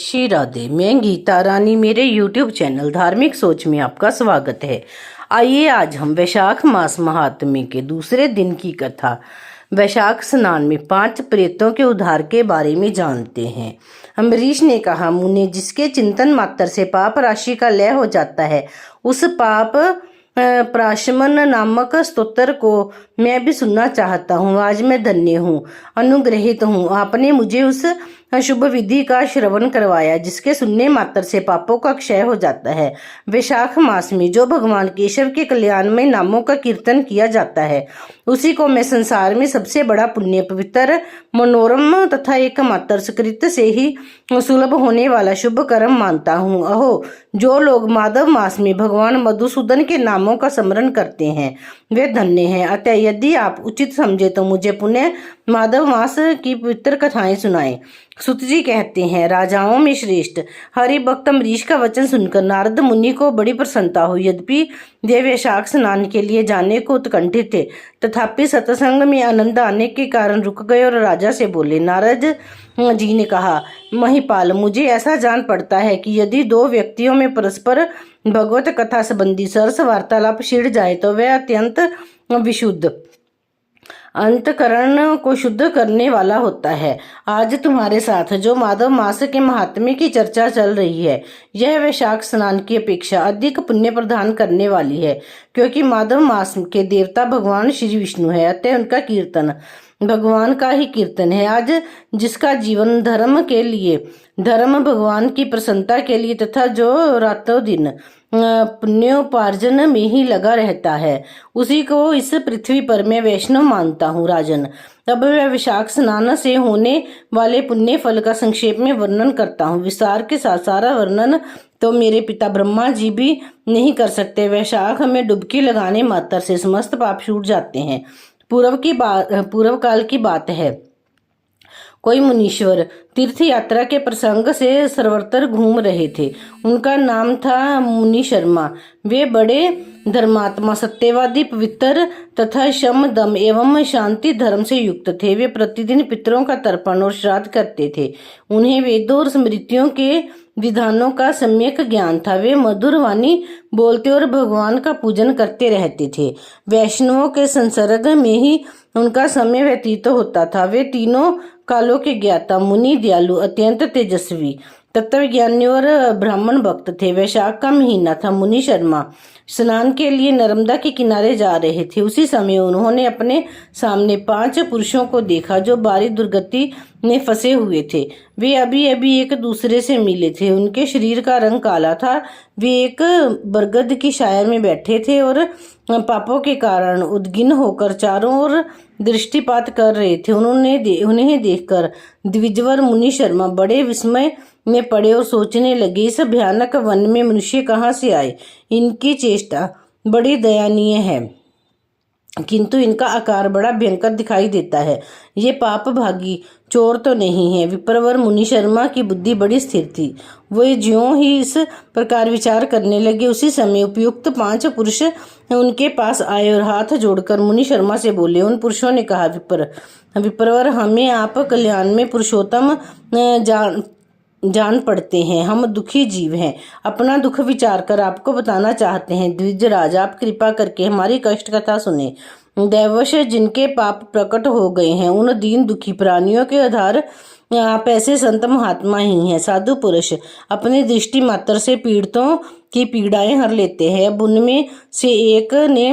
श्री राधे। मैं गीता रानी, मेरे YouTube channel धार्मिक सोच में आपका स्वागत है। आइए आज हम वैशाख मास महात्म्य के दूसरे दिन की कथा वैशाख स्नान में 5 प्रेतों के उद्धार के बारे में जानते हैं। अम्बरीश ने कहा, मुने, जिसके चिंतन मात्र से पाप राशि का लय हो जाता है, उस पाप प्राशमन नामक स्तोत्र को मैं भी सुनना चाहता हूँ। आज मैं धन्य हूँ, अनुग्रहित हूँ। आपने मुझे उस शुभ विधि का श्रवण करवाया जिसके सुनने मात्र से पापों का क्षय हो जाता है। वैशाख मास में जो भगवान केशव के कल्याणमय नामों का कीर्तन किया जाता है, उसी को मैं संसार में सबसे बड़ा पुण्य, पवित्र, मनोरम तथा एकमात्र सुकृत से ही सुलभ होने वाला शुभ कर्म मानता हूँ। अहो, जो लोग माधव मास में भगवान मधुसूदन के नामों का स्मरण करते हैं, वे धन्य हैं। अतः यदि आप उचित समझे तो मुझे पुण्य माधव मास की पवित्र कथाएं सुनाएं। सुत जी कहते हैं, राजाओं में श्रेष्ठ हरि भक्त अम्बरीश का वचन सुनकर नारद मुनि को बड़ी प्रसन्नता हुई। यद्यपि वे वैशाख स्नान के लिए जाने को उत्कंठित थे, तथापि सत्संग में आनंद आने के कारण रुक गए और राजा से बोले। नारद जी ने कहा, महिपाल, मुझे ऐसा जान पड़ता है कि यदि 2 व्यक्तियों में परस्पर भगवत कथा संबंधी सरस वार्तालाप छिड़ जाए तो वह अत्यंत विशुद्ध, अंतकरण को शुद्ध करने वाला होता है। आज तुम्हारे साथ जो माधव मास के महात्म्य की चर्चा चल रही है, यह वैशाख स्नान की अपेक्षा अधिक पुण्य प्रदान करने वाली है, क्योंकि माधव मास के देवता भगवान श्री विष्णु है। अतः उनका कीर्तन भगवान का ही कीर्तन है। आज जिसका जीवन धर्म के लिए, धर्म भगवान की प्रसन्नता के लिए तथा जो रातों दिन पुण्योपार्जन में ही लगा रहता है, उसी को इस पृथ्वी पर मैं वैष्णव मानता हूँ। राजन, अब मैं वैशाख स्नान से होने वाले पुण्य फल का संक्षेप में वर्णन करता हूँ। विस्तार के साथ सारा वर्णन तो मेरे पिता ब्रह्मा जी भी नहीं कर सकते। वैशाख में डुबकी लगाने मात्र से समस्त पाप छूट जाते हैं। पूर्व काल की बात है। कोई मुनीश्वर तीर्थ यात्रा के प्रसंग से सर्वत्र घूम रहे थे। उनका नाम था मुनि शर्मा। वे बड़े धर्मात्मा, सत्यवादी, पवित्र तथा शम, दम एवं शांति धर्म से युक्त थे। वे प्रतिदिन पितरों का तर्पण और श्राद्ध करते थे। उन्हें वेदों और स्मृतियों के विधानों का सम्यक ज्ञान था। वे मधुर वाणी बोलते और भगवान का पूजन करते रहते थे। वैष्णवों के संसर्ग में ही उनका समय व्यतीत होता था। वे तीनों कालों के ज्ञाता, मुनि, दयालु, अत्यंत तेजस्वी, तत्वज्ञानी और ब्राह्मण भक्त थे। वैशाख का महीना था। मुनि शर्मा स्नान के लिए नर्मदा के किनारे जा रहे थे। उसी समय उन्होंने अपने सामने 5 पुरुषों को देखा जो भारी दुर्गति में फंसे हुए थे। वे अभी अभी एक दूसरे से मिले थे। उनके शरीर का रंग काला था। वे एक बरगद की छाया में बैठे थे और पापों के कारण उद्गिन होकर चारों ओर दृष्टिपात कर रहे थे। उन्हें देखकर द्विजवर मुनि शर्मा बड़े विस्मय में पड़े और सोचने लगे, इस भयानक वन में मनुष्य कहाँ से आए? इनकी चेष्टा बड़ी दयनीय है, किंतु इनका आकार बड़ा भयंकर दिखाई देता है। ये पाप भागी चोर तो नहीं है। विप्रवर मुनि शर्मा की बुद्धि बड़ी स्थिर थी। वे ज्यों ही इस प्रकार विचार करने लगे, उसी समय उपयुक्त 5 पुरुष उनके पास आए और हाथ जोड़कर मुनि शर्मा से बोले। उन पुरुषों ने कहा, विप्रवर, हमें आप कल्याण में पुरुषोत्तम जान पड़ते हैं। हम दुखी जीव हैं, अपना दुख विचार कर आपको बताना चाहते हैं। द्विजराज, आप कृपा करके हमारी कष्ट कथा सुने। दैवश जिनके पाप प्रकट हो गए हैं, उन दीन दुखी प्राणियों के आधार आप ऐसे संत महात्मा ही हैं। साधु पुरुष अपनी दृष्टि मात्र से पीड़ितों की पीड़ाएं हर लेते हैं। अब उनमें से एक ने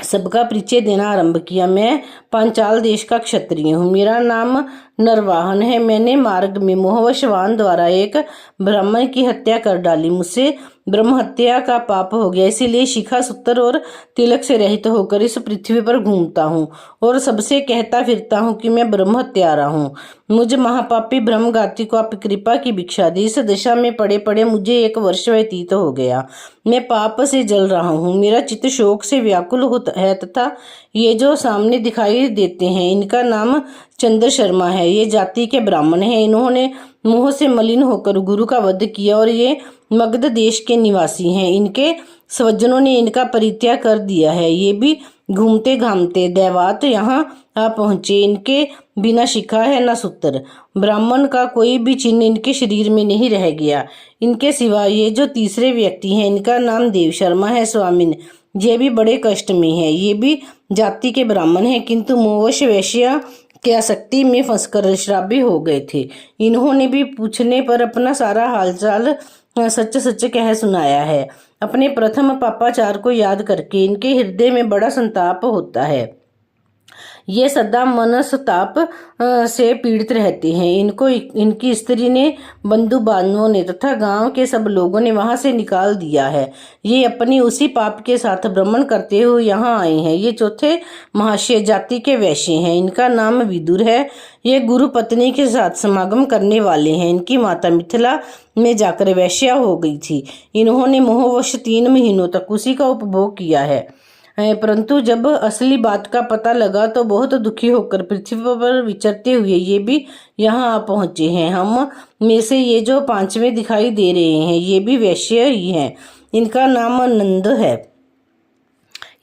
सबका परिचय देना आरंभ किया। मैं पांचाल देश का क्षत्रिय हूँ। मेरा नाम नरवाहन है। मैंने मार्ग में मोहवशवान द्वारा एक ब्राह्मण की हत्या कर डाली। मुझसे ब्रह्म हत्या का पाप हो गया, इसीलिए शिखा, सूत्र और तिलक से रहित होकर इस पृथ्वी पर घूमता हूँ और सबसे कहता फिरता हूँ कि मैं ब्रह्म हत्यारा हूँ। मुझ महापापी ब्रह्मघाती को आप कृपा की भिक्षा दी। इस दशा में पड़े पड़े मुझे 1 वर्ष व्यतीत हो गया। मैं पाप से जल रहा हूँ। मेरा चित्त शोक से व्याकुल होता है तथा ये जो सामने दिखाई देते हैं, इनका नाम चंद्र शर्मा है। ये जाति के ब्राह्मण हैं। इन्होंने मोह से मलिन होकर गुरु का वध किया और ये मगध देश के निवासी हैं। इनके स्वजनों ने इनका परित्याग कर दिया है। ये भी घूमते घामते दैवात यहाँ आ पहुँचे। इनके बिना शिखा है न सूत्र, ब्राह्मण का कोई भी चिन्ह इनके शरीर में नहीं रह गया। इनके सिवा ये जो तीसरे व्यक्ति हैं, इनका नाम देव शर्मा है स्वामिन। ये भी बड़े कष्ट में है। ये भी जाति के ब्राह्मण हैं, किंतु मोहवश वैश्या के आसक्ति में फंसकर श्रापी हो गए थे। इन्होंने भी पूछने पर अपना सारा हालचाल सच सच कह सुनाया है। अपने प्रथम पापाचार को याद करके इनके हृदय में बड़ा संताप होता है। ये सदा मनस्ताप से पीड़ित रहते हैं। इनको इनकी स्त्री ने, बंधु बांधवों ने तथा गांव के सब लोगों ने वहां से निकाल दिया है। ये अपनी उसी पाप के साथ भ्रमण करते हुए यहाँ आए हैं। ये चौथे महाशय जाति के वैश्य हैं। इनका नाम विदुर है। ये गुरु पत्नी के साथ समागम करने वाले हैं। इनकी माता मिथिला में जाकर वैश्या हो गई थी। इन्होंने मोहवश 3 महीनों तक उसी का उपभोग किया है, परंतु जब असली बात का पता लगा तो बहुत दुखी होकर पृथ्वी पर विचरते हुए ये भी यहाँ आ पहुँचे हैं। हम में से ये जो 5वें दिखाई दे रहे हैं, ये भी वैश्य ही हैं। इनका नाम नंद है।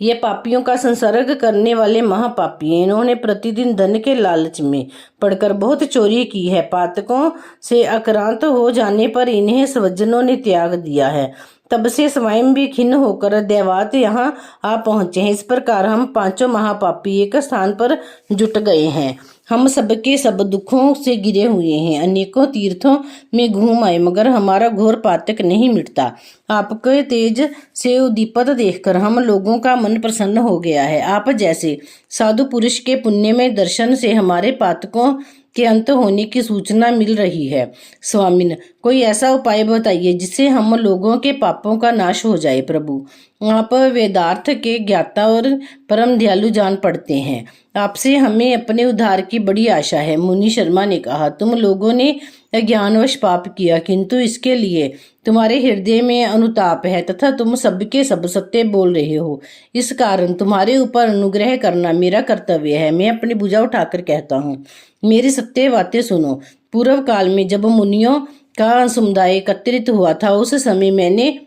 ये पापियों का संसर्ग करने वाले महापापी हैं। इन्होंने प्रतिदिन धन के लालच में पड़कर बहुत चोरी की है। पातकों से आक्रांत हो जाने पर इन्हें स्वजनों ने त्याग दिया है। तब से स्वयं भी खिन्न होकर दैवात यहाँ आ पहुँचे हैं। इस प्रकार हम 5 महापापी एक स्थान पर जुट गए हैं। हम सबके सब दुखों से गिरे हुए हैं। अनेकों तीर्थों में घूम आए, मगर हमारा घोर पातक नहीं मिटता। आपके तेज से उद्दीपक देखकर हम लोगों का मन प्रसन्न हो गया है। आप जैसे साधु पुरुष के पुण्य में दर्शन से हमारे पातकों के अंत होने की सूचना मिल रही है। स्वामिन, कोई ऐसा उपाय बताइए जिससे हम लोगों के पापों का नाश हो जाए। प्रभु, आप वेदार्थ के ज्ञाता और परम दयालु जान पड़ते हैं। आपसे हमें अपने उद्धार की बड़ी आशा है। मुनि शर्मा ने कहा, तुम लोगों ने अज्ञानवश पाप किया, किंतु इसके लिए तुम्हारे हृदय में अनुताप है तथा तुम सबके सब सत्य बोल रहे हो। इस कारण तुम्हारे ऊपर अनुग्रह करना मेरा कर्तव्य है। मैं अपनी भुजा उठाकर कहता हूँ, मेरी सत्य बातें सुनो। पूर्व काल में जब मुनियों का समुदाय एकत्रित हुआ था, उस समय मैंने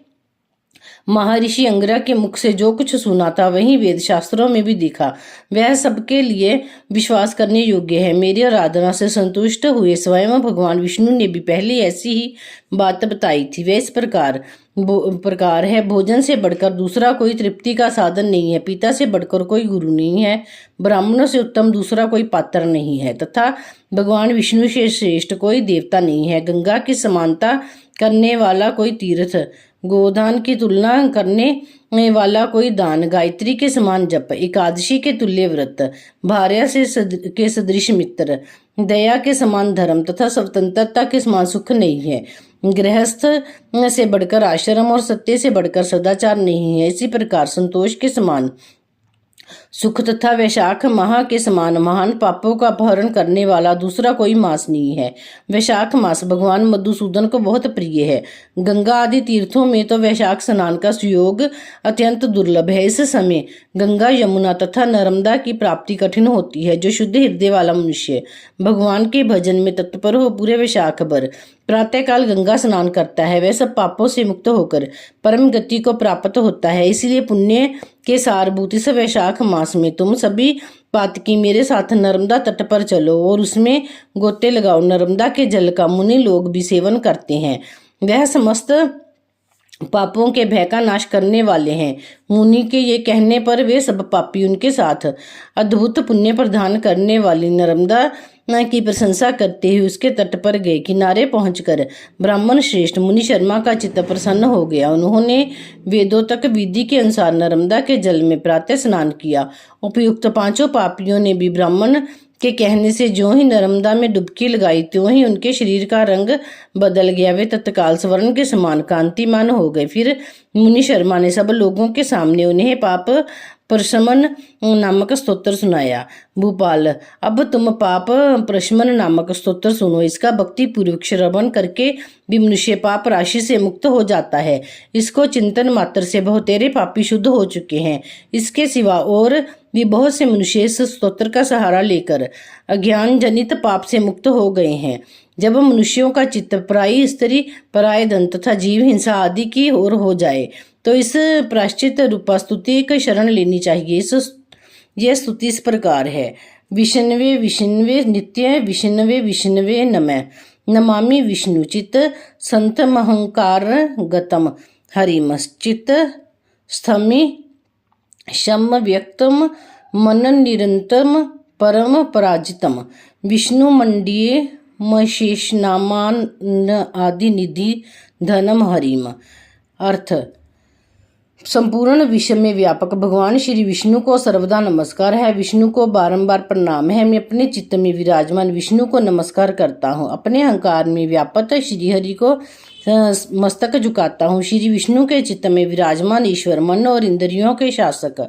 महर्षि अंगिरा के मुख से जो कुछ सुना था वही वेद शास्त्रों में भी दिखा। वह सबके लिए विश्वास करने योग्य है। मेरी आराधना से संतुष्ट हुए स्वयं भगवान विष्णु ने भी पहले ऐसी ही बात बताई थी। वह इस प्रकार है, भोजन से बढ़कर दूसरा कोई तृप्ति का साधन नहीं है। पिता से बढ़कर कोई गुरु नहीं है। ब्राह्मणों से उत्तम दूसरा कोई पात्र नहीं है तथा भगवान विष्णु से श्रेष्ठ कोई देवता नहीं है। गंगा की समानता करने वाला कोई तीर्थ, गोदान की तुलना करने वाला कोई दान, गायत्री के समान जप, एकादशी के तुल्य व्रत, भार्या के सदृश मित्र, दया के समान धर्म तथा स्वतंत्रता के समान सुख नहीं है। गृहस्थ से बढ़कर आश्रम और सत्य से बढ़कर सदाचार नहीं है। इसी प्रकार संतोष के समान सुख तथा वैशाख माह के समान महान पापों का अपहरण करने वाला दूसरा कोई मास नहीं है। वैशाख मास भगवान मधुसूदन को बहुत प्रिय है। गंगा आदि तीर्थों में तो वैशाख स्नान का सुयोग अत्यंत दुर्लभ है। इस समय गंगा, यमुना तथा नर्मदा की प्राप्ति कठिन होती है। जो शुद्ध हृदय वाला मनुष्य भगवान के भजन में तत्पर हो पूरे वैशाख भर प्रातःकाल गंगा स्नान करता है, वह सब पापों से मुक्त होकर परम गति को प्राप्त होता है। इसलिए पुण्य के सारभूत इस वैशाख मास में तुम सभी पातकी मेरे साथ नर्मदा तट पर चलो और उसमें गोते लगाओ। नर्मदा के जल का मुनि लोग भी सेवन करते हैं। वह समस्त पापों के भय का नाश करने वाले हैं। मुनि के ये कहने पर वे सब पापी उनके साथ अद्भुत पुण्य प्रदान करने वाली नर्मदा की प्रशंसा करते हुए उसके तट पर गए। किनारे पहुंचकर ब्राह्मण श्रेष्ठ मुनि शर्मा का चित्त प्रसन्न हो गया। उन्होंने वेदों तक विधि के अनुसार नर्मदा के जल में प्रातः स्नान किया। उपयुक्त 5 पापियों ने भी ब्राह्मण के कहने से ज्यों ही नर्मदा में डुबकी लगाई त्यों ही उनके शरीर का रंग बदल गया। वे तत्काल स्वर्ण के समान कांतिमान हो गए। फिर मुनि शर्मा ने सब लोगों के सामने उन्हें पाप प्रशमन नामक स्तोत्र सुनाया। भूपाल, अब तुम पाप प्रशमन नामक स्तोत्र सुनो। इसका भक्ति पूर्वक श्रवण करके भी मनुष्य पाप राशि से मुक्त हो जाता है। इसको चिंतन मात्र से बहुतेरे पापी शुद्ध हो चुके हैं। इसके सिवा और भी बहुत से मनुष्य इस स्तोत्र का सहारा लेकर अज्ञान जनित पाप से मुक्त हो गए हैं। जब मनुष्यों का चित्त पराई स्त्री, पराय धन तथा जीव हिंसा आदि की ओर हो जाए तो इस प्रायश्चित रूपा स्तुति की शरण लेनी चाहिए। इस यह स्तुति इस प्रकार है। विष्णवे विष्णवे नित्य विष्णवे विष्णवे नमः। नमामि विष्णुचित संतमहंकार गतम हरिमश्चित स्थमि शम व्यक्तम मन निरंतम परम पराजितम। विष्णुमंडीय मशेषनामान आदि निधि धनम हरिम। अर्थ, संपूर्ण विश्व में व्यापक भगवान श्री विष्णु को सर्वदा नमस्कार है। विष्णु को बारंबार प्रणाम है। मैं अपने चित्त में विराजमान विष्णु को नमस्कार करता हूँ। अपने अहंकार में व्यापक श्री हरि को मस्तक झुकाता हूँ। श्री विष्णु के चित्त में विराजमान ईश्वर मन और इंद्रियों के शासक,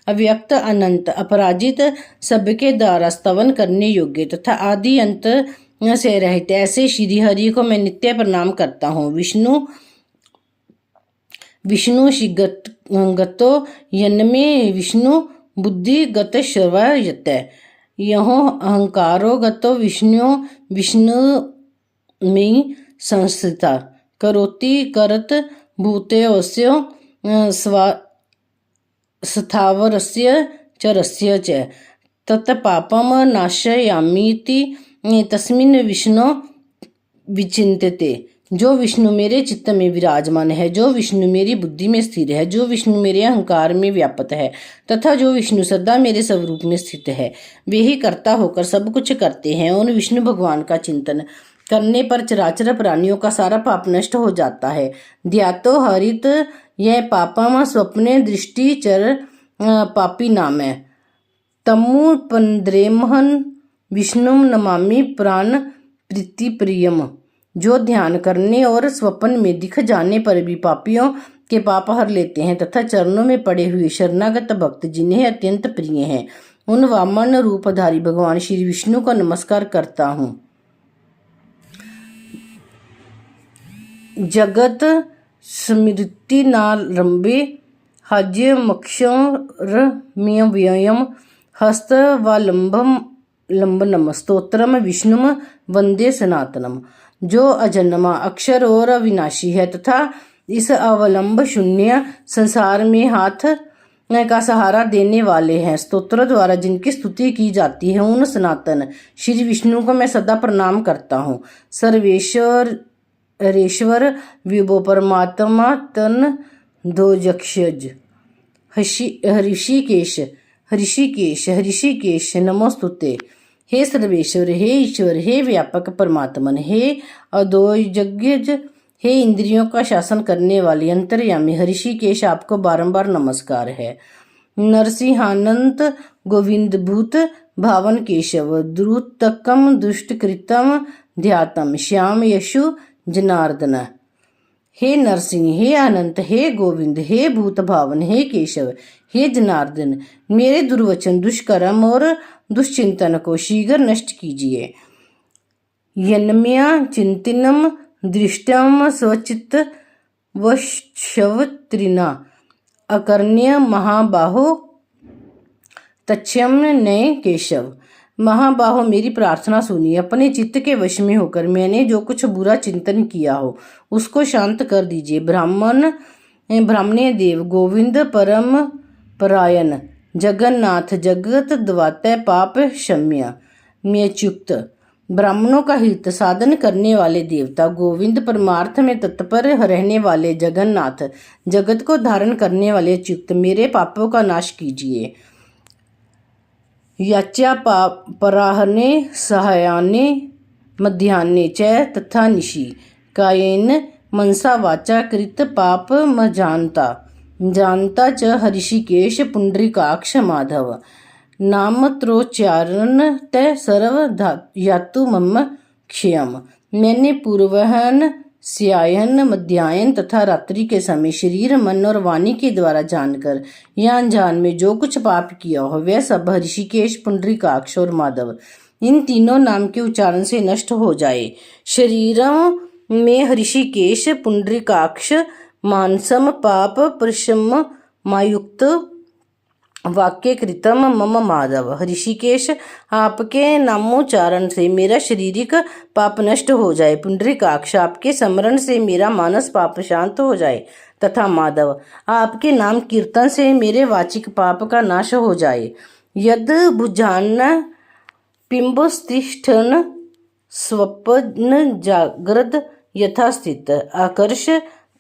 अव्यक्त, अनंत, अपराजित, सबके द्वारा स्तवन करने योग्य तथा आदि अंत से रहित ऐसे श्री हरि को मैं नित्य प्रणाम करता हूँ। विष्णु गतो यन्मे विष्णु बुद्धि गत श्रवयत। यहो अहंकारो गतो विष्णु में संस्थिता करोति करत भूतेऽस्य स्थावरस्य चरस्य च तत्पापम नाशयामीति तस्मिन् विष्णु विचिन्त्यते। जो विष्णु मेरे चित्त में विराजमान है, जो विष्णु मेरी बुद्धि में स्थिर है, जो विष्णु मेरे अहंकार में व्याप्त है तथा जो विष्णु सदा मेरे स्वरूप में स्थित है, वे ही कर्ता होकर सब कुछ करते हैं। उन विष्णु भगवान का चिंतन करने पर चराचर प्राणियों का सारा पाप नष्ट हो जाता है। ध्यातो हरित यह पापम स्वप्ने दृष्टि चर पापी नाम है। तमु पंद्रेमहन विष्णुम नमामि प्राण प्रीति प्रियम। जो ध्यान करने और स्वप्न में दिख जाने पर भी पापियों के पाप हर लेते हैं तथा चरणों में पड़े हुए शरणागत भक्त जिन्हें अत्यंत प्रिय हैं, उन वामन रूपधारी भगवान श्री विष्णु को नमस्कार करता हूँ। जगत स्मृति नारंभे हज्य मक्षरम्यव्ययम हस्तवालंबम लंबनम स्तोत्रम विष्णुम वंदे सनातनम। जो अजन्मा, अक्षर और अविनाशी है तथा इस अवलंब शून्य संसार में हाथ का सहारा देने वाले हैं, स्तोत्र द्वारा जिनकी स्तुति की जाती है, उन सनातन श्री विष्णु को मैं सदा प्रणाम करता हूँ। सर्वेश्वरेश्वर विभो परमात्मा तन दोजक्षज हृषिकेश नमोस्तुते। हे सर्वेश्वर, हे ईश्वर, हे व्यापक परमात्मन, हे अद्वैजज्ञ, हे इंद्रियों का शासन करने वाले अंतर्यामी हृषिकेश, आपको बारंबार नमस्कार है। नरसिंहानंत गोविंद भूत भावन केशव द्रुतकम दुष्टकृतम ध्यातम श्याम यशु जनार्दन। हे नरसिंह, हे अनंत, हे गोविंद, हे भूत भावन, हे केशव, हे जनार्दन, मेरे दुर्वचन, दुष्कर्म और दुश्चिंतन को शीघ्र नष्ट कीजिए। यन्मया चिंतनम दृष्टम स्वचित वशवत्रिना अकर्ण्य महाबाहो तच्छम नये केशव। महाबाहो, मेरी प्रार्थना सुनिए। अपने चित्त के वश में होकर मैंने जो कुछ बुरा चिंतन किया हो उसको शांत कर दीजिए। ब्राह्मणे देव गोविंद परम परायण जगन्नाथ जगत द्वातय पाप क्षम्य म्यच्युक्त। ब्राह्मणों का हित साधन करने वाले देवता गोविंद, परमार्थ में तत्पर रहने वाले जगन्नाथ, जगत को धारण करने वाले अच्युत, मेरे पापों का नाश कीजिए। याच्या पराहने सहायाने मध्याह्ने च तथा निशि कायेन मनसा वाचा कृत पाप जानता च हृषिकेश पुंडरीकाक्ष माधव। नामत्रोच्चारण तय सर्व यातु मम क्षयम। मैंने पूर्वाह्न, स्याह्न, मध्याह्न तथा रात्रि के समय शरीर, मन और वाणी के द्वारा जानकर या अनजान में जो कुछ पाप किया हो वह सब हृषिकेश, पुंडरीकाक्ष और माधव, इन तीनों नाम के उच्चारण से नष्ट हो जाए। शरीरों में हृषिकेश, पुंडरीकाक्ष, मानसम पाप प्रशम मायुक्त वाक्य कृतम मम माधव। हृषिकेश, आपके नामोच्चारण से मेरा शारीरिक पाप नष्ट हो जाए। पुंडरीकाक्ष, आपके स्मरण से मेरा मानस पाप शांत हो जाए। तथा माधव, आपके नाम कीर्तन से मेरे वाचिक पाप का नाश हो जाए। यद भुजान पिंबस्तिष्ठन् स्वप्न जाग्रद यथा स्थित आकर्ष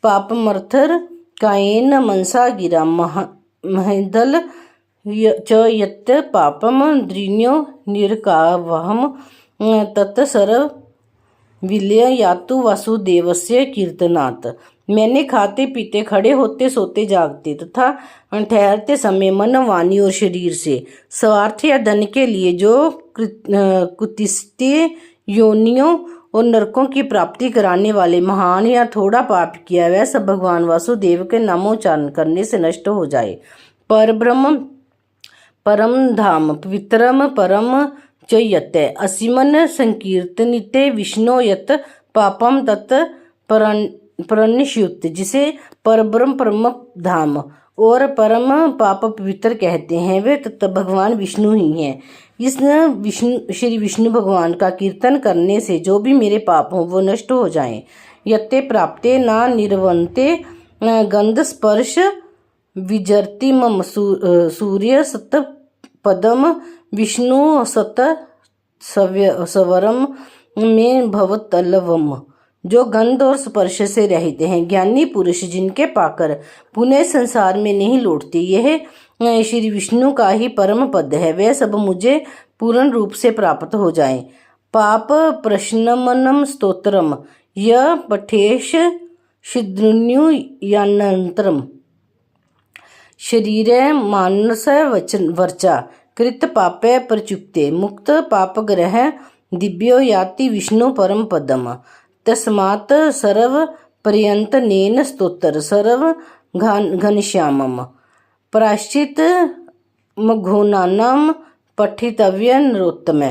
पापमर्थर कायेन मनसा गिरा महदल च यत् पापम द्रिण्यो निरकावहम तत्सर्व विलय यातु वासुदेवस्य कीर्तनात्। मैंने खाते पीते, खड़े होते, सोते, जागते तथा ठहरते समय मन, वाणी और शरीर से स्वार्थ या धन के लिए जो कुतिष्ठित योनियों और नरकों की प्राप्ति कराने वाले महान या थोड़ा पाप किया, वह सब भगवान वासुदेव के नामोच्चारण करने से नष्ट हो जाए। परब्रह्म परम धाम पवित्रम परम च यत् असीमन संकीर्तनिते विष्णु यत् पापम तत् प्रणश्युत, जिसे परब्रह्म परम धाम और परम पाप पवित्र कहते हैं, वे तत् भगवान विष्णु ही हैं। इस श्री विष्णु भगवान का कीर्तन करने से जो भी मेरे पाप हों वो नष्ट हो जाएं। यत्ते प्राप्ते ना निर्वन्ते गंध स्पर्श विजरति मम सूर्य सत पदम विष्णु सत सवरम में भवतलवम, जो गंध और स्पर्श से रहित हैं, ज्ञानी पुरुष जिनके पाकर पुनः संसार में नहीं लौटते, यह श्री विष्णु का ही परम पद है, वह सब मुझे पूर्ण रूप से प्राप्त हो जाएं। पाप प्रश्नमनम स्तोत्रम य पठेश शिद्रुन्यु यानंतरम शरीर मानस वर्चा कृत पापे प्रचुक्ते मुक्त पापग्रह दिव्यो याति विष्णु परम पदम तस्मात् सर्व पर्यंत नेन स्तोत्र सर्व घनश्यामम प्राश्चित मघोनानाम पठितव्य नरोत्तम।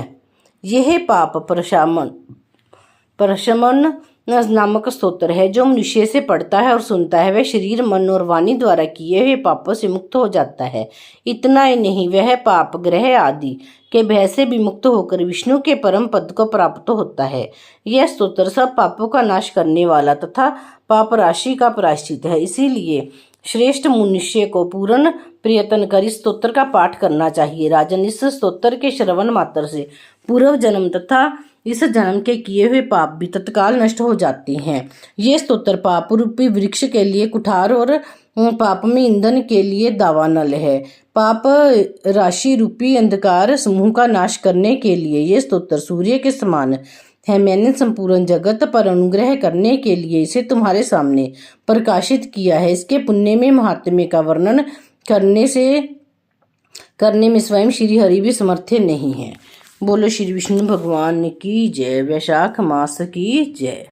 यह पाप प्रशमन नामक स्तोत्र है जो मनुष्य से पढ़ता है और सुनता है, वह शरीर, मन और वाणी द्वारा किए हुए पापों से मुक्त हो जाता है। इतना ही नहीं, वह पाप ग्रह आदि के भय से भी मुक्त होकर विष्णु के परम पद को प्राप्त होता है। यह स्तोत्र सब पापों का नाश करने वाला तथा पाप राशि का प्रायश्चित है। इसीलिए श्रेष्ठ मनुष्य को पूर्ण प्रयत्न कर इस स्तोत्र का पाठ करना चाहिए। राजन, इस स्तोत्र के श्रवण मात्र से पूर्व जन्म तथा इस जन्म के किए हुए पाप भी तत्काल नष्ट हो जाते हैं। ये स्तोत्र पाप रूपी वृक्ष के लिए कुठार और पाप में ईंधन के लिए दावानल है। पाप राशि रूपी अंधकार समूह का नाश करने के लिए ये स्तोत्र सूर्य के समान है। मैंने संपूर्ण जगत पर अनुग्रह करने के लिए इसे तुम्हारे सामने प्रकाशित किया है। इसके पुण्य में महात्म्य का वर्णन करने में स्वयं श्री हरि भी समर्थ नहीं है। बोलो श्री विष्णु भगवान की जय। वैशाख मास की जय।